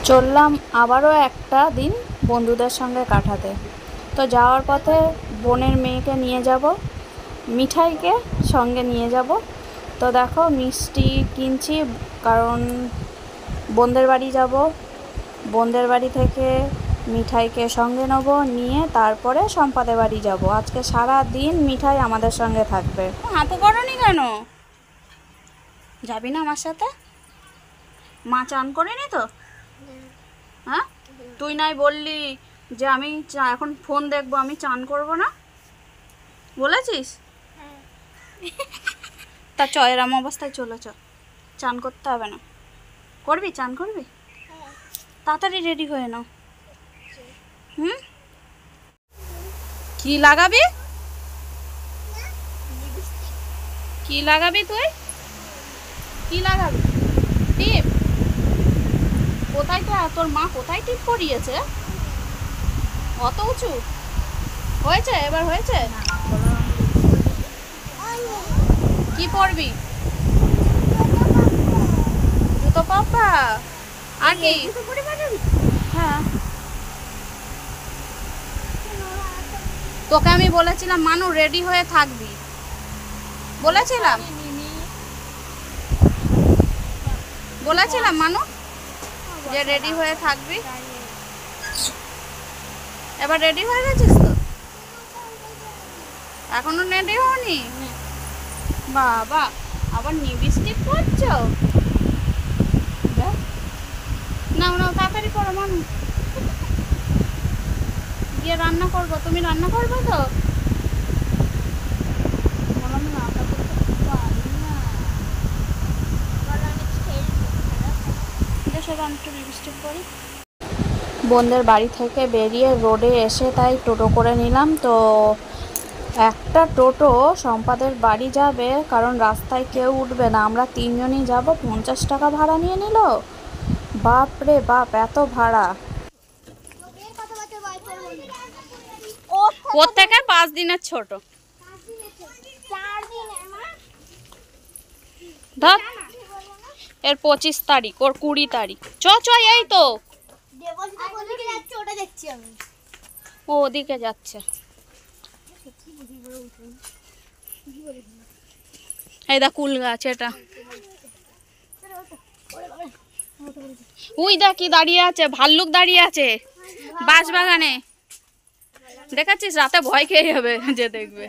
চললাম আবারও একটা দিন বন্ধুদের সঙ্গে কাটাতে। তো যাওয়ার পথে বোনের মেয়েকে নিয়ে যাব, মিঠাইকে সঙ্গে নিয়ে যাব। তো দেখো মিষ্টি কিনছি, কারণ বোনদের বাড়ি যাব। বোনদের বাড়ি থেকে মিঠাইকে সঙ্গে নেব, নিয়ে তারপরে সম্পাদের বাড়ি যাব। আজকে সারা দিন মিঠাই আমাদের সঙ্গে থাকবে। হাঁপু করনি কেন? যাবি না আমার সাথে? মা চান করেনি তো? হ্যাঁ, তুই নাই বললি যে আমি এখন ফোন দেখবো, আমি চান করব না বলেছিস? তা চ, এরম অবস্থায় চলে চ, চান করতে হবে না। করবি? চান করবি? তাড়াতাড়ি রেডি হয়ে নাও। কি লাগাবি? কি লাগাবি তুই? কি লাগাবি? টিপ? কোথায় তো তোর মা কোথায় টিপ পরিয়েছে? অত উঁচু হয়েছে? এবার হয়েছে? কি পরবি? জুতো পাপা? আর কি? হ্যাঁ, তোকে আমি বলেছিলাম মানু রেডি হয়ে থাকবি, বলেছিলাম মানু যে রেডি হয়ে থাকবি। এবার রেডি হয়ে গেছিস তো? এখনো রেডি হওনি? বাবা, আবার লিপস্টিক পরছো? নাও নাও, তাড়াতাড়ি করো মানু, গিয়ে রান্না করবো। তুমি রান্না করবে তো? বোনদের বাড়ি থেকে বেরিয়ে রোডে এসে তাই টোটো করে নিলাম। তো একটা টোটো সম্পাদের বাড়ি যাবে, কারণ রাস্তায় কেউ উঠবে না, আমরা তিনজনই যাব। 50 টাকা ভাড়া নিয়ে নিল। বাপ রে বাপ, এত ভাড়া! ওর থেকে 5 দিনের ছোট। ধর, এর 25 তারিখ, ওর 20 তারিখ। চ চ, এই তো ও ওদিকে যাচ্ছে। এই দা কুল গাছ, এটা উই দা কি দাঁড়িয়ে আছে, ভাল্লুক দাঁড়িয়ে আছে বাঁশবাগানে। দেখাচ্ছিস? রাতে ভয় খেয়ে যাবে যে দেখবে।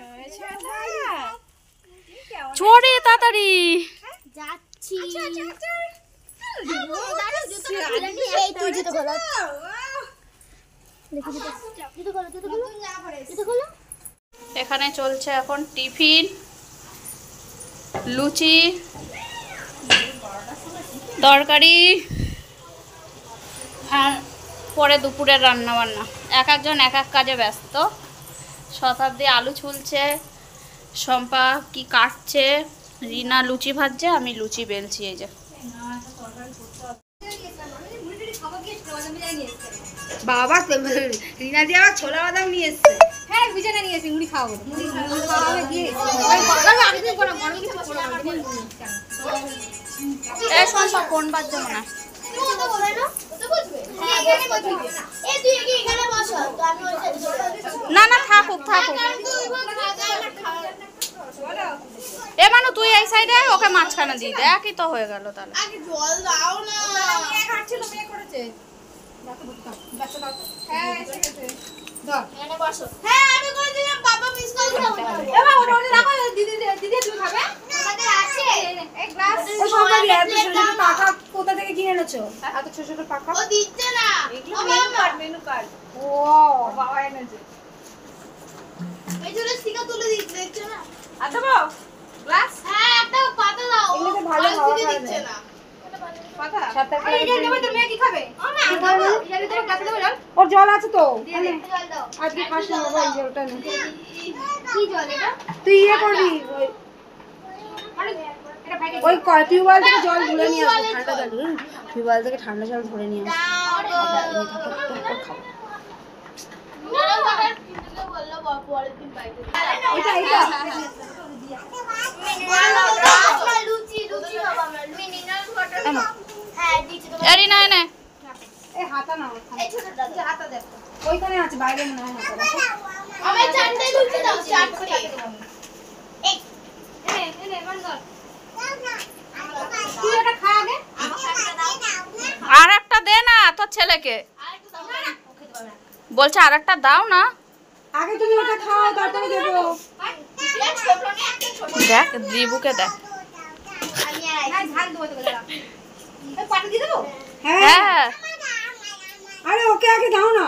চড়ে তাড়াতাড়ি যাচ্ছি। এখানে চলছে এখন টিফিন, লুচি, তরকারি, আর পরে দুপুরের রান্না বান্না। এক একজন এক এক কাজে ব্যস্ত। শতাব্দী আলু ছুলছে, শম্পা কি কাটছে, রিনা লুচি ভাজছে, আমি লুচি বেলছি। এই যে বাবা, রিনা দিয়ে আবার ছোলা বাদাম নিয়ে এসছে। হ্যাঁ, বিছানা নিয়ে এসে মুড়ি খাওয়াবো। শম্পা কোন বাজছে না? না না, থাকুক থাকুক। এ মানু, তুই এই সাইডে, ওকে মাঝখানে দিয়ে দে, একই তো হয়ে গেল। তাহলে জল দাও না। মেয়ে করেছে। হ্যাঁ, আমি করে দিলাম। বাবা মিস কল দাও। এবার ওটা রাখো, দিদি তুমি খাবে? আমাদের আছে এক গ্লাস। ও সবাই এত ছোট ছোট পাকা কোথা থেকে কিনে এনেছো? এত ছোট ছোট পাকা ও দিচ্ছে না। এগুলো মেনু কার্ড। ও বাবা এনেছে। এই ছোট স্টিকার তুলে দিচ্ছে না। আচ্ছা বাবা, গ্লাস? হ্যাঁ, একটা পাতা দাও। এগুলো ভালো হাওয়া দিচ্ছে না। ওর জল আছে তো, আজকে খাস না বাবা, এই জলটা নে। তুই ইয়ে করবি, ওই টিউবওয়েল থেকে জল ধরে নিয়ে আসবো, ঠান্ডা জল। টিউবওয়েল থেকে ঠান্ডা জল ধরে নিয়ে আসবো। হাতা নাও, হাতা দেখো ওইখানে আছে, বাইরে মনে হয় হাতা দেখো। আমার চারটে লুচি দাও, চারটে। এই এনে বন্ধ কর। তুই এটা খা আগে। আর একটা দে না তোর ছেলেকে, আরেকটু দাও না, ও খেতে পারবে না। বলছে আর একটা দাও না। আগে তুমি ওটা খাও, তারপরে দেবো। এই ছোট না, একটা ছোট। দেখ দিবুকে দেখ। আমি আর না, ঝাল দেবো তোকে, দাঁড়া। এই পাটা দিয়ে দেবো? হ্যাঁ। হ্যাঁ আরে ওকে আগে দাও না।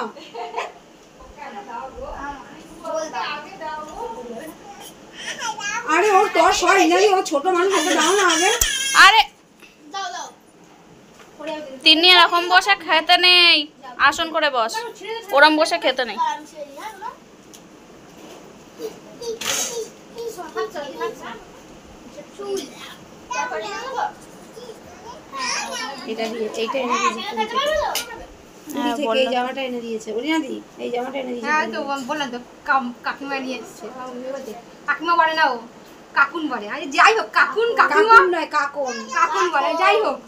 আরে ওর তোর সর ইনারি, ও ছোট মানুষ, ওকে দাও না আগে। আরে দাও দাও। তিনি এরকম বসে খেতে নেই, আসন করে বস, ওরম বসে খেতে নেই। আর আমি ছেড়ে দিই, হ্যাঁ না? চুল। তারপরে দেবো? এটা দিয়ে, এইটা এনে দিয়েছে খেতে পারবে তো? পুরী থেকে এই জামাটা এনে দিয়েছে। ওরিনাদি এই জামাটা এনে দিয়েছে। হ্যাঁ তো বললাম তো কাকিমা নিয়ে এসছে কাকিমা বলে না ও কাকুন বলে আরে যাই হোক কাকুন কাকিমা কাকুন নয়, কাকুন। কাকুন বলে যাই হোক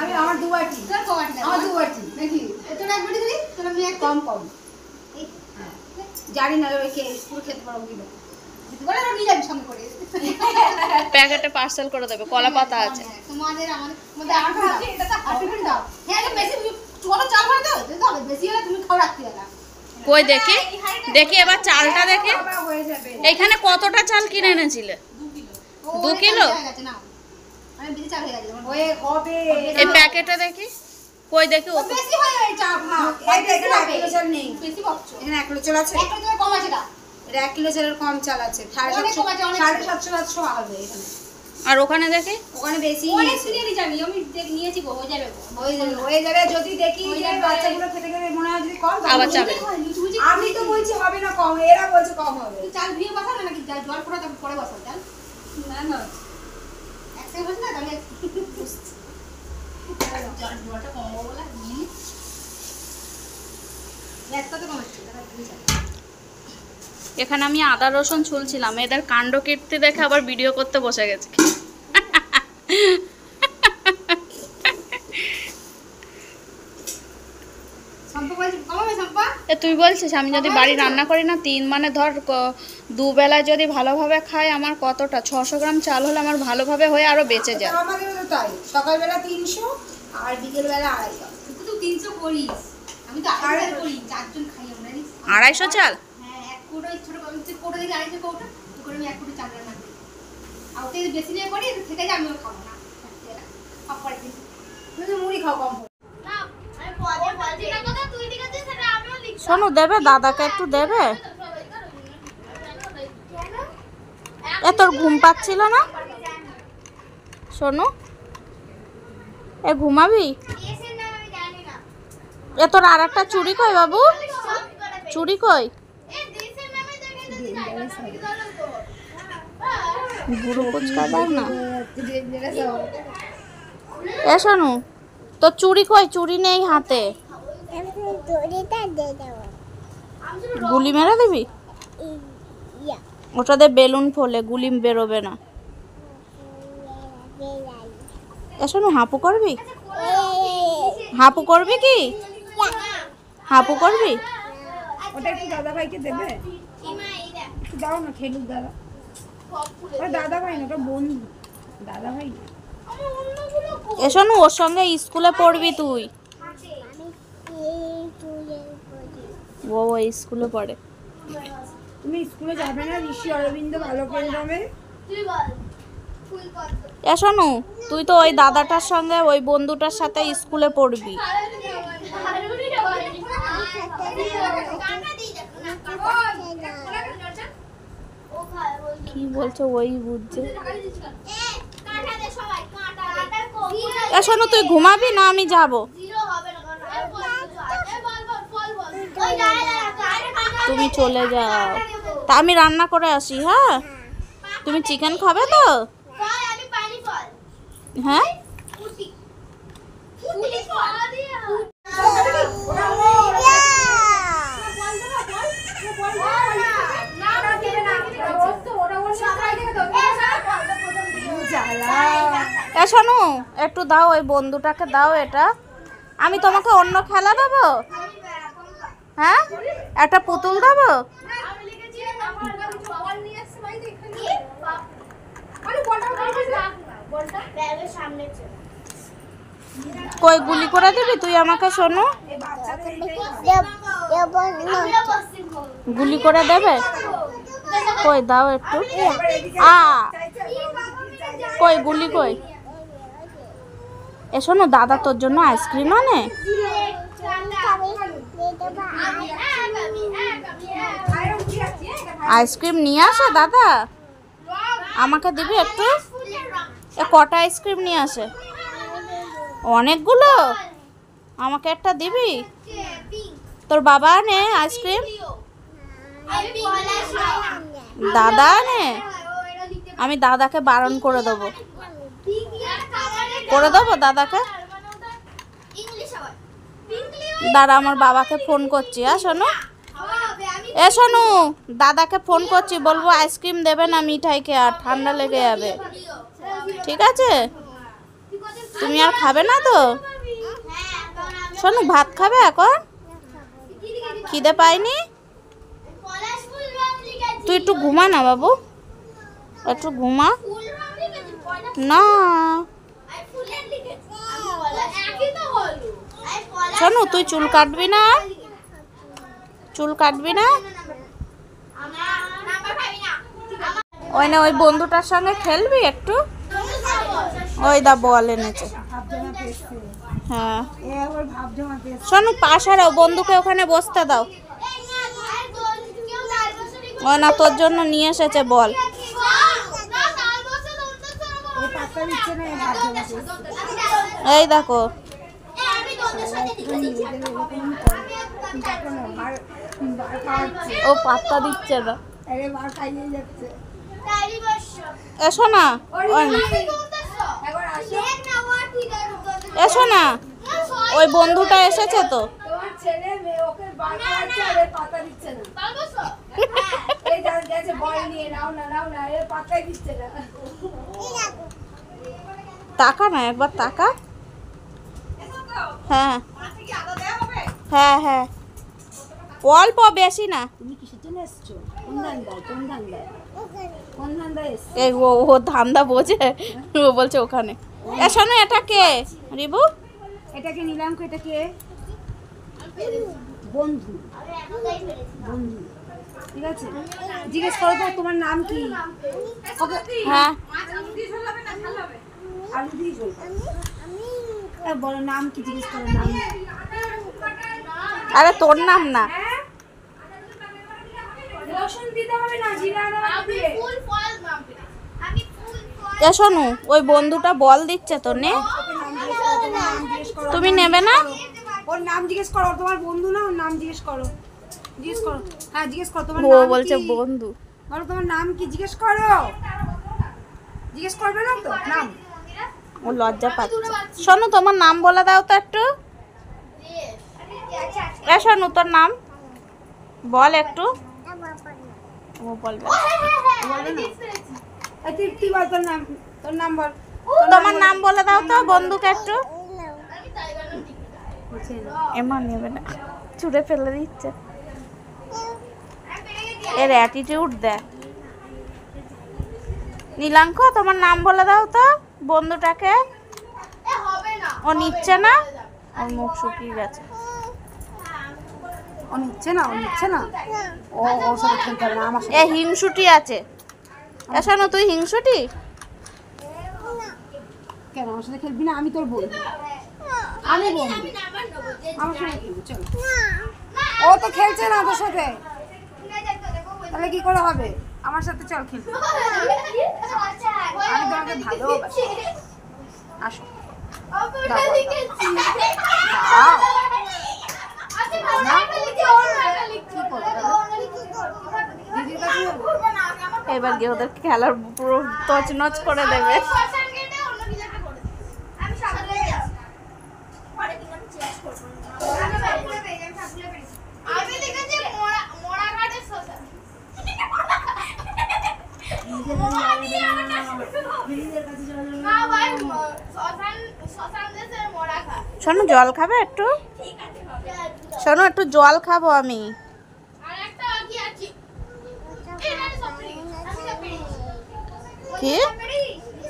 আমি আমার দুবারটি, আমার দুবারটি নাকি তোর এক বাটি দিলি তোর আমি এক কম কম। হ্যাঁ। জানি না ওই পুরো খেতে পারবো কি না। বলে না নিয়ে যাবি সঙ্গে করে প্যাকেটে পার্সেল করে দেবে, কলা পাতা আছে। তোমাদের আমাদের আট আছে এটা তো আট করে দাও হ্যাঁ এটা বেশি ছোট চাল করে দাও দিতে হবে বেশি হলে তুমি খাও রাখতে না কই দেখি, দেখি এবার চালটা দেখি। বাবা হয়ে যাবে। এইখানে কতটা চাল কিনে এনেছিলে? 2 কিলো? হয়ে গেছে না আমি বেশি চাল হয়ে গেছে হয়ে হবে। এই প্যাকেটে দেখি, কই দেখি। ও বেশি হয়ে গেছে চাল না এখানে 1 কিলো চাল নেই। বেশি বকছো এখানে 1 কিলো চাল আছে। একটা তোমার কম আছে না এটা 1 কিলো চালের কম চাল আছে। অনেক কম আছে, অনেক 750 হবে এখানে। আর ওখানে দেখি। ওখানে বেশি অনেক নিয়েছে। কিনে নিয়ে যাবি আমি নিয়েছি গো হয়ে যাবে হয়ে যাবে যদি দেখি যে বাচ্চাগুলো খেতে খেতে মনে হয় যদি কম আবার চাবে। আমি তো বলছি হবে না কম, এরা বলছে কম হবে। চাল ধুয়ে বসাবে নাকি জল পড়া তারপর পরে বসাবে চাল না না একসাথে বসে না তাহলে জল জলটা কমাবো বলে নিয়ে একসাথে কমাচ্ছি এখানে আমি আদা রসুন ছুলছিলাম, এদের কাণ্ড কীর্তি দেখে আবার ভিডিও করতে বসে গেছে। সম্পা বলছি কমাবে সম্পা এ তুই বলছিস আমি যদি বাড়ি রান্না করি না 3 মানে ধর 2 বেলায় যদি ভালোভাবে খাই, আমার কতটা 600 গ্রাম চাল হলে আমার ভালোভাবে হয়ে আরো বেঁচে যায়। আমাদের তো তাই, সকালবেলা 300 আর বিকেলবেলা 250। তুই তো 300 করিস আমি তো 250 করি চারজন খাই আমরা জানিস 250 চাল? হ্যাঁ এক কোটো ছোট কোটো দিকে 250 কোটো তো করে আমি এক কোটো চাল রান্না করি আর ওতে যদি বেশি নিয়ে করি থেকে যায় আমিও খাবো না পাপড় দিই তুমি তো মুড়ি খাও কম করে। না, আমি পরে বলছি না কথা, তুই ঠিক আছে সেটা আমিও লিখব। শোনো দেবে, দাদাকে একটু দেবে। এ তোর ঘুম পাচ্ছিল না? শোনো এ ঘুমাবি? দেশের নাম আমি জানি না। এ তোর আর একটা চুড়ি কই বাবু? সব করে ফেল। চুড়ি কই? এ দেশের নামে দেখে যদি জায়গা থাকে তাহলে তো। গুরু ফুচকা দাও না। এ শোনো তোর চুড়ি কই? চুড়ি নেই হাতে, গুলি মেরে দিবি? ওটাতে বেলুন ফোলে, গুলি বেরোবে না। এ শোনো হাঁপু করবি? হাঁপু করবি কি? হাঁপু করবি? ওটা একটু দাদা ভাইকে দেবে? ইমা এই দেখ একটু দাও না, খেলুক দাদা। সব খুলে। ওটা দাদা ভাই না, ওটা বন্ধু। দাদা ভাই না। আমার অন্যগুলো এ শোনো ওর সঙ্গে স্কুলে পড়বি তুই। আছে। ও স্কুলে পড়ে। তুমি স্কুলে যাবে না? ঋষি অরবিন্দ ভালো করে যাবে। তুই বল ফুল কত? এ শোনো তুই তো ওই দাদাটার সঙ্গে ওই বন্ধুটার সাথে স্কুলে পড়বি। কি বলছো ওই বুঝছে। এ শোনো তুই ঘুমাবি না আমি যাব? তুমি চলে যাও, তা আমি রান্না করে আসি। হ্যাঁ তুমি চিকেন খাবে তো? হ্যাঁ এ শোনো একটু দাও, ওই বন্ধুটাকে দাও এটা। আমি তোমাকে অন্য খেলা দেবো? হ্যাঁ, একটা পুতুল দেবো? কই গুলি করে দিবি তুই আমাকে? শোনো, গুলি করে দেবে? কই দাও একটু। কই গুলি কই? এ শোনো, দাদা তোর জন্য আইসক্রিম আনে। আইসক্রিম নিয়ে আসে দাদা, আমাকে দিবি একটু? এ কটা আইসক্রিম নিয়ে আসে? অনেকগুলো। আমাকে একটা দিবি? তোর বাবা আনে আইসক্রিম? দাদা আনে? আমি দাদাকে বারণ করে দেবো দাদাকে। দাঁড়া, আমার বাবাকে ফোন করছি। শোনো, শোনো, দাদাকে ফোন করছি, বলবো আইসক্রিম দেবে না মিঠাইকে, আর ঠান্ডা লেগে যাবে। ঠিক আছে? তুমি আর খাবে না তো? শোনো, ভাত খাবে এখন? খিদে পাইনি? তুই একটু ঘুমা না বাবু, একটু ঘুমা না। শোনো, তুই চুল কাটবি না? চুল কাটবি না? ওই না, ওই বন্ধুটার সঙ্গে খেলবি একটু? ওই দা বল এনেছে। হ্যাঁ, শোনো, পাশার বন্ধুকে ওখানে বসতে দাও। ওই না, তোর জন্য নিয়ে এসেছে বল। এই দেখো, ও পাত্তা দিচ্ছে না। এসো না, এসো না, ওই বন্ধুটা এসেছে তো। তাকা না, একবার তাকা। হ্যাঁ হ্যাঁ হ্যাঁ, অল্প, বেশি না। এই ও ধান্দা বোঝে, ও বলছে ওখানে। শোনো, এটা কে রিবু? এটাকে নিলাম। এটা কে? বন্ধু। বন্ধু, ঠিক আছে। জিজ্ঞেস করো তো তোমার নাম কি? হ্যাঁ, আলু দিয়ে বলো নাম কি, জিজ্ঞেস করো নাম। আরে তোর নাম না। রসুন দিতে হবে না, জিরা দিয়ে। শোনো, ওই বন্ধুটা বল দিচ্ছে তো, নে। তুমি নেবে না? ওর নাম জিজ্ঞেস করো, তোমার বন্ধু না, ওর নাম জিজ্ঞেস করো। জিজ্ঞেস করো, হ্যাঁ জিজ্ঞেস করো তোমার ও নাম বলছে কি? বন্ধু। বলো তোমার নাম কি, জিজ্ঞেস করো। জিজ্ঞেস করবে না তো নাম? ও লজ্জা পাচ্ছে। শোনো, তোমার নাম বলে দাও তো একটু। শোনো, তোর নাম বল একটু। ও বলবে। তুই বল তোর নাম। তোর নাম বল। তোমার নাম বলে দাও তো বন্ধুকে একটু। এমন নেবে না, ছুঁড়ে ফেলে দিচ্ছে। এর অ্যাটিটিউড দেখ। নীলাঙ্ক, তোমার নাম বলে দাও তো বন্ধুটাকে। ও নিচ্ছে না, ওর মুখ শুকিয়ে গেছে। ও নিচ্ছে না, ও নিচ্ছে না। ও ওর সাথে খেলতে হবে না, আমার সাথে। এ হিংসুটি আছে। শোনো, তুই হিংসুটি? কেন আমার সাথে খেলবি না? আমি তোর বন্ধু, আমি বন্ধু, আমার সাথে খেলবি, চলো। ও তো খেলছে না তোর সাথে, তাহলে কি করে হবে? আমার সাথে চল খেলবি। আমি তোমাকে ভালোবাসি। আসো। এবার গিয়ে ওদের খেলার পুরো তছনছ করে দেবে। শোনো, জল খাবে একটু? শোনো একটু জল খাবো আমি। আর একটা কি আছে এটা সব পেরে কি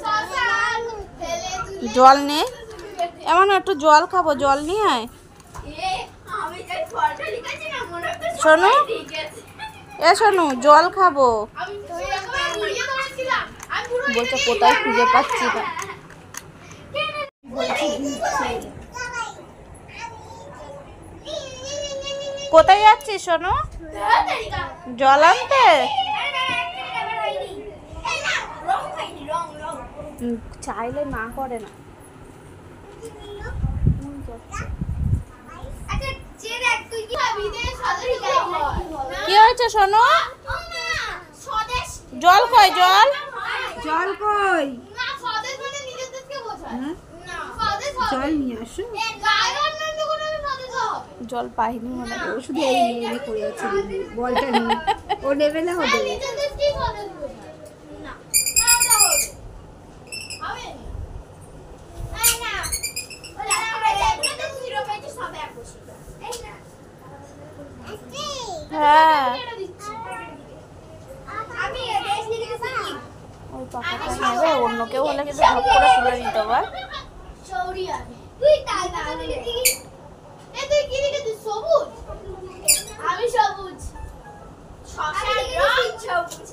শশা ফেলে তুই জল নেই? এমন একটু জল খাবো, জল নিয়ে আয়। আমি যে ফলটা লিখেছি না মনে হচ্ছে শোনো ঠিক আছে এ শোনো জল খাবো। আমি তো এরকম ঘুরিয়ে ধরেছিলাম আমি পুরো বলছে কোথায় খুঁজে পাচ্ছি না। কোথায় যাচ্ছিস শোনো? জল আনতে? চাইলে না করে না। কি হয়েছে শোনো? জল কই জল? জল কই? জল নিয়ে আসো। জল পাইনি মনে হয়। ও শুধু এই নিয়ে এনে করে আছে বলটা নিয়ে। ও নেবে না হবে। হ্যাঁ আমি দেশ লিখেছি ওই পাখাটা নেবে, অন্য কেউ হলে কিন্তু ঢপ করে তুলে নিতে পার। চৌরি আমি তুই তাই না লিখেছিস এ তুই কি লিখেছিস সবুজ আমি সবুজ শশার রং সবুজ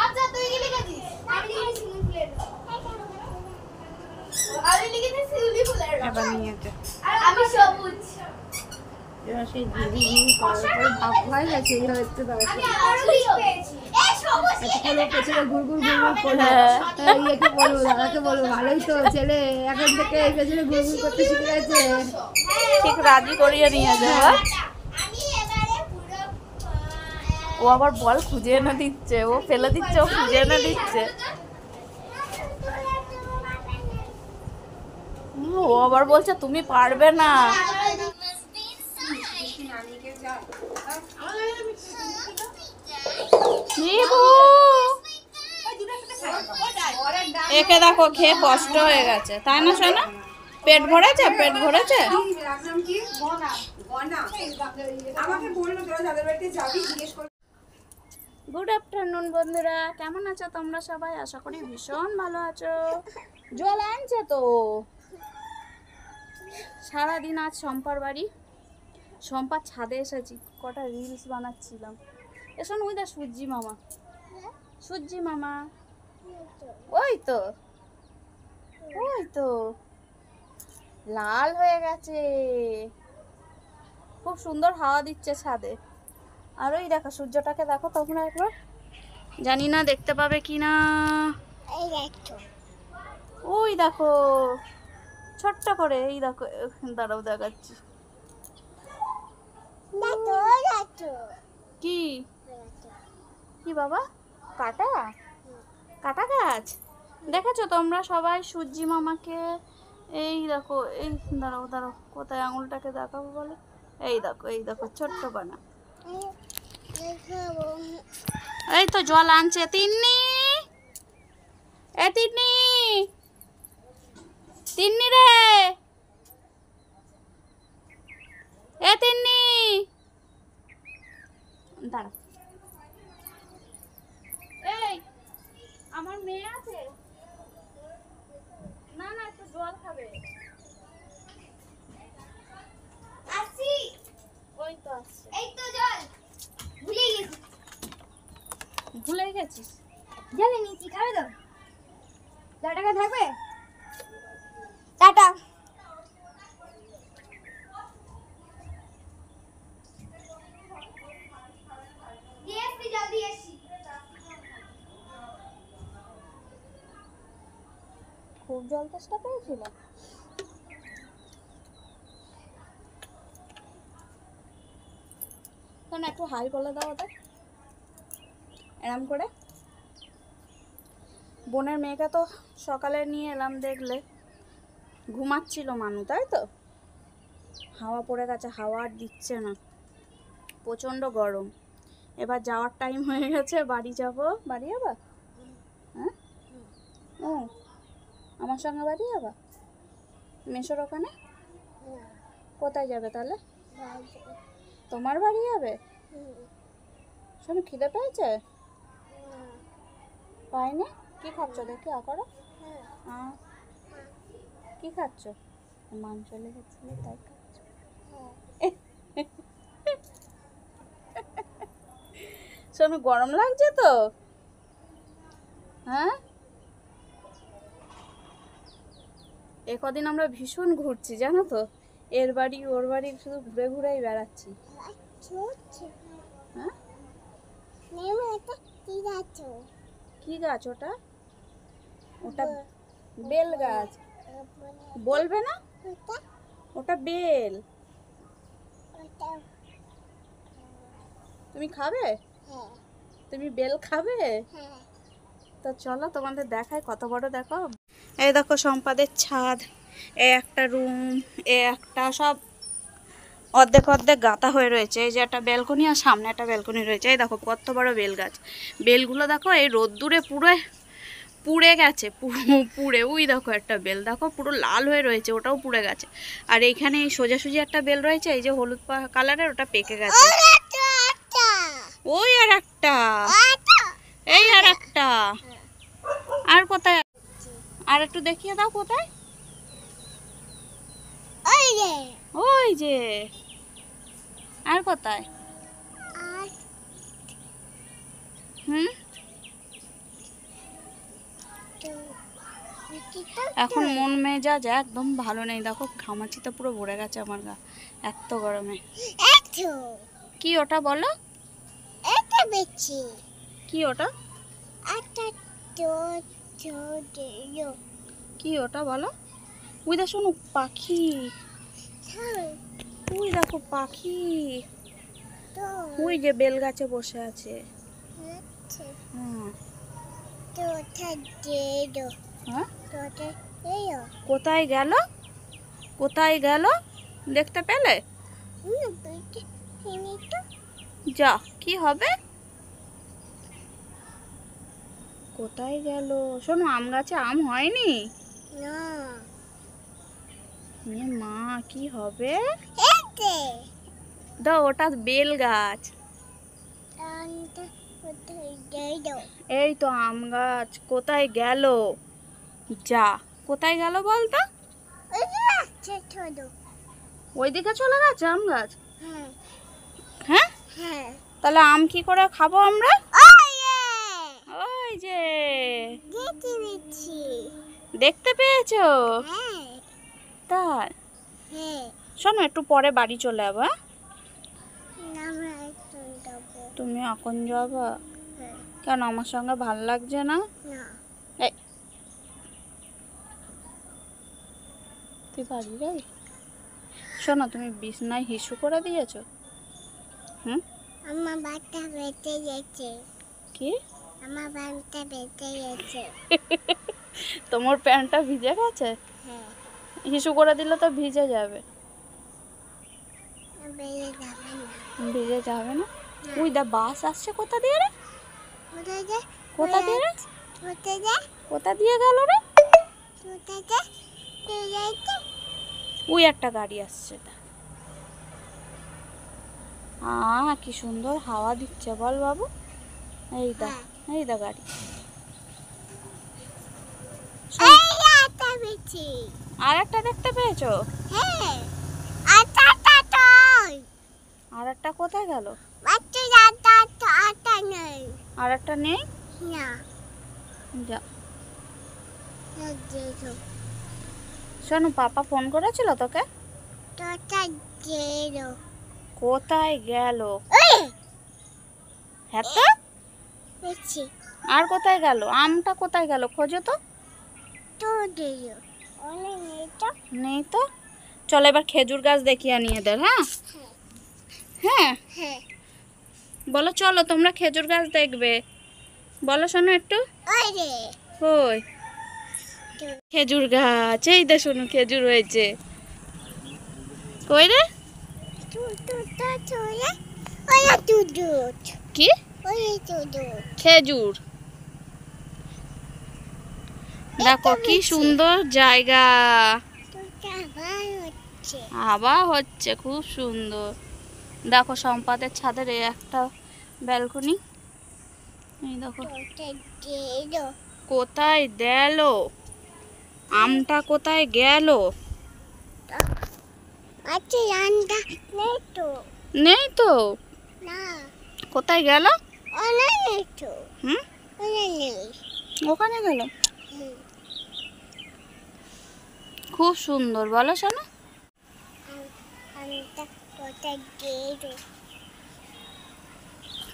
আচ্ছা তুই কি লিখেছিস আমি লিখেছি শিউলি ফুলের আমি লিখেছি শিউলি ফুলের রং এবার নিয়ে যা। আর আমি সবুজ এবার সেই দিদি করার পরে ভাব হয়ে গেছে এই হচ্ছে দরকার। আমি আরো কিছু পেয়েছি এ সবুজ এতক্ষণ পেছনে ঘুরঘুর করে হ্যাঁ। ইয়েকে বলবো দাদাকে বলবো ভালোই তো ছেলে এখন থেকে পেছনে ঘুরঘুর করতে শিখে গেছে। ঠিক রাজি করিয়ে নিয়ে যাবো। আমি এবারে পুরো ও আবার বল খুঁজে এনে দিচ্ছে, ও ফেলে দিচ্ছে, ও খুঁজে এনে দিচ্ছে। ও আবার বলছে তুমি পারবে না। নিবু, একে দেখো খেয়ে কষ্ট হয়ে গেছে তাই না শোনা? পেট ভরেছে? পেট ভরেছে? রাখলাম কি গনা গনা আমাকে বললো তোরা যাদের বাড়িতে যাবি জিজ্ঞেস করবি। গুড আফটারনুন বন্ধুরা, কেমন আছো তোমরা সবাই? আশা করি ভীষণ ভালো আছো। জল আনছে তো। সারাদিন আজ শম্পার বাড়ি, শম্পার ছাদে এসেছি, কটা রিলস বানাচ্ছিলাম। এসো ওই দা সূর্যি মামা, সূর্যি মামা ওই তো, ওই তো লাল হয়ে গেছে, খুব সুন্দর হাওয়া দিচ্ছে ছাদে। আর ওই দেখো সূর্যটাকে দেখো তোমরা একবার, জানি না দেখতে পাবে কি না। ওই দেখো ছোট্ট করে, এই দেখো দাঁড়াও দেখাচ্ছি। কি কি বাবা? কাটা কাটা গাছ দেখেছো তোমরা সবাই? সূর্যি মামাকে এই দেখো, এই দাঁড়াও দাঁড়াও কোথায় আঙুলটাকে দেখাবো বলে, এই দেখো, এই দেখো ছোট্ট বানা। এই তো জল আনছে তিন্নি, এ তিন্নি, তিন্নি রে, এ তিন্নি দাঁড়া। এই আমার মেয়ে আছে না, না একটু জল খাবে। আসি ওই তো আসছে। এই তো জল ভুলে গেছি ভুলে গেছিস? জলে নিচে খাবে তো টাটা থাকবে টাটা দিয়ে আসছি জলদি আসছি খুব জল তেষ্টা পেয়েছিল। কেন একটু হাই বলে দাও ওদের এরম করে। বোনের মেয়েকে তো সকালে নিয়ে এলাম, দেখলে ঘুমাচ্ছিল মানু, তাই তো? হাওয়া পড়ে গেছে, হাওয়া আর দিচ্ছে না, প্রচণ্ড গরম। এবার যাওয়ার টাইম হয়ে গেছে, বাড়ি যাব। বাড়ি যাবা? হ্যাঁ ও আমার সঙ্গে বাড়ি যাবা? মেশোর ওখানে? কোথায় যাবে তাহলে? তোমার বাড়ি যাবে? শোনো, খিদে পেয়েছে? পাইনি? কি খাচ্ছ দেখি করো। কি খাচ্ছ? মাংস লেগেছিল তাই খাচ্ছ? শোনো, গরম লাগছে তো? হ্যাঁ, এ কদিন আমরা ভীষণ ঘুরছি জানো তো, এর বাড়ি ওর বাড়ি শুধু ঘুরে ঘুরেই বেড়াচ্ছি। হ্যাঁ, কি গাছ ওটা? ওটা বেল গাছ। বলবে না? ওটা বেল। তুমি খাবে? তুমি বেল খাবে? তো চলো তোমাদের দেখাই কত বড়। দেখো, এই দেখো সম্পাদের ছাদ, এ একটা রুম, এ একটা, সব অর্ধেক অর্ধেক গাঁথা হয়ে রয়েছে। এই যে একটা ব্যালকনি আর সামনে একটা ব্যালকনি রয়েছে। এই দেখো কত বড় বেল গাছ। বেলগুলো দেখো এই রোদ্দুরে পুরো পুড়ে গেছে, পুড়ে। ওই দেখো একটা বেল দেখো পুরো লাল হয়ে রয়েছে, ওটাও পুড়ে গেছে। আর এইখানে এই সোজাসুজি একটা বেল রয়েছে, এই যে হলুদ কালারের, ওটা পেকে গেছে। ওই আর একটা, এই আর একটা। আর কোথায়? আর একটু দেখিয়ে দাও কোথায়। ওই যে। আর কোথায়? এখন মন মেজাজ একদম ভালো নেই। দেখো ঘামাচিতে পুরো ভরে গেছে আমার গা, এত গরমে। কি ওটা বলো? কি ওটা? কি ওটা বলো? ওই দেখো, শোনো, পাখি। ওই দেখো পাখি, ওই যে বেল গাছে বসে আছে। কোথায় গেল? কোথায় গেল দেখতে পেলে? যা, কি হবে? কোথায় গেল? শোনো, আম গাছে আম হয়নি? মা, কি হবে? দাও, ওটা বেল গাছ। এই তো আম গাছ। কোথায় গেল? যা, কোথায় গেল বলতো? ওইদিকে চলে গেছে আম গাছ। হ্যাঁ, তাহলে আম কি করে খাবো আমরা? ওই যে, দেখতে পেয়েছো? তাই? শোনো, একটু পরে বাড়ি চলে যাবো। তুমি এখন যাবা? কেন, আমার সঙ্গে ভাল লাগছে না? তুই বাড়ি যাবি? শোনো, তুমি বিছনায় হিসু করে দিয়েছো? আমার বাচ্চা বেঁচে গেছে। কি? আমার প্যান্টটা বেঁচে গেছে। তোমার প্যান্টটা ভিজে গেছে? হিসু করে দিলে তো ভিজে যাবে। ভিজে যাবে না? ওই দা বাস আসছে কোথা দিয়ে রে? কোথা দিয়ে রে? কোথা দিয়ে গেল রে? ওই একটা গাড়ি আসছে। কি সুন্দর হাওয়া দিচ্ছে বল বাবু। এই দা গাড়ি। আর একটা দেখতে পেয়েছো? আর একটা কোথায় গেল? আর একটা নেই? যা। শোনো, পাপা ফোন করেছিল তোকে? কোথায় গেল? হ্যাঁ তো, আর কোথায় গেল? আমটা কোথায় গেল? খোঁজো তো। নেই তো। চলো এবার খেজুর গাছ দেখিয়ে নিয়ে দে। হ্যাঁ, বলো চলো তোমরা খেজুর গাছ দেখবে। বলো শোনো একটু। ওই খেজুর গাছ, এই দে শোনো, খেজুর হয়েছে। কই রে? কি? খেজুর। দেখো কি সুন্দর জায়গা। আবার হচ্ছে, খুব সুন্দর। দেখো সম্পাদের ছাদের এই একটা ব্যালকনি, এই দেখো। কোথায় গেল আমটা, কোথায় গেল? নেই তো, কোথায় গেল? হুম, ওখানে গেল। খুব সুন্দর, বলো শোনো।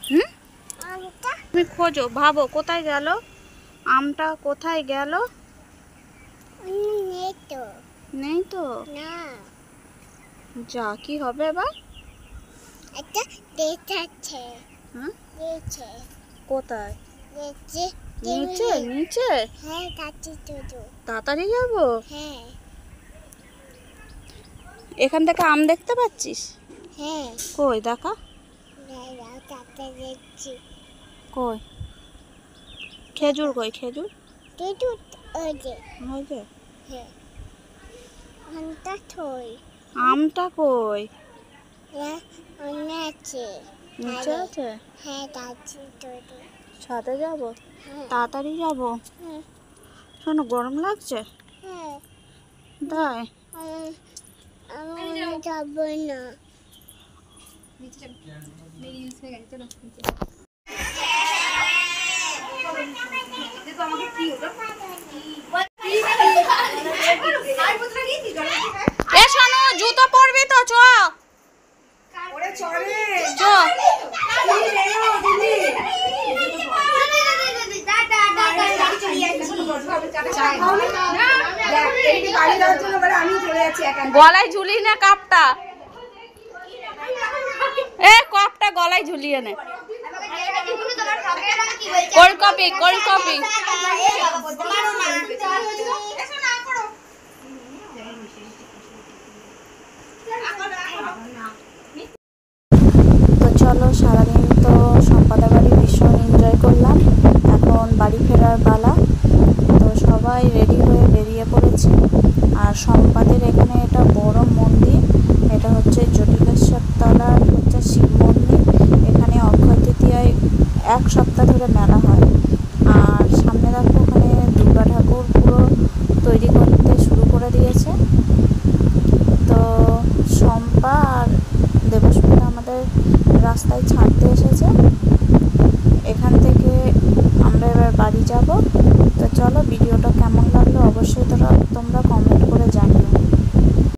হুম, তুমি খোঁজো, ভাবো কোথায় গেল আমটা, কোথায় গেল? নেই তো। যা, কি হবে এবার? হুম, কোথায়? নিচে নিচে। তাড়াতাড়ি যাবো। এখান থেকে আম দেখতে পাচ্ছিস? কই দেখা, কই খেজুর, কই খেজুর? ওই যে। আমটা কই? নিচে আছে। ছাদে যাবো, তাড়াতাড়ি যাবো। শোনো, গরম লাগছে তাই। যাবো না। নিচে চলো, মেরি ইউজ হয়ে গেছে, চলো নিচে। দেখো আমাকে কি হলো, এ শোনো, জুতো পরবি তো, চ চ। গলায় ঝুলিয়ে নে কাপটা, এ কাপটা গলায় ঝুলিয়ে নে। Cold coffee, cold coffee. তো চলো, সারাদিন তো সম্পাদা বাড়ি ভীষণ এনজয় করলাম। এখন বাড়ি ফেরার পালা। তো সবাই রেডি হয়ে বেরিয়ে পড়েছি। আর সম্পাদের এখানে এটা বড় মন্দির, এটা হচ্ছে জটিলেশ্বর তলার হচ্ছে শিব মন্দির। এখানে অক্ষয় তৃতীয়ায় 1 সপ্তাহ ধরে মেলা হয়। আর সামনে দেখো, ওখানে দুর্গা ঠাকুর পুরো তৈরি করতে শুরু করে দিয়েছে। তো শম্পা আর দেবস্মিতা আমাদের রাস্তায় ছাড়তে এসেছে।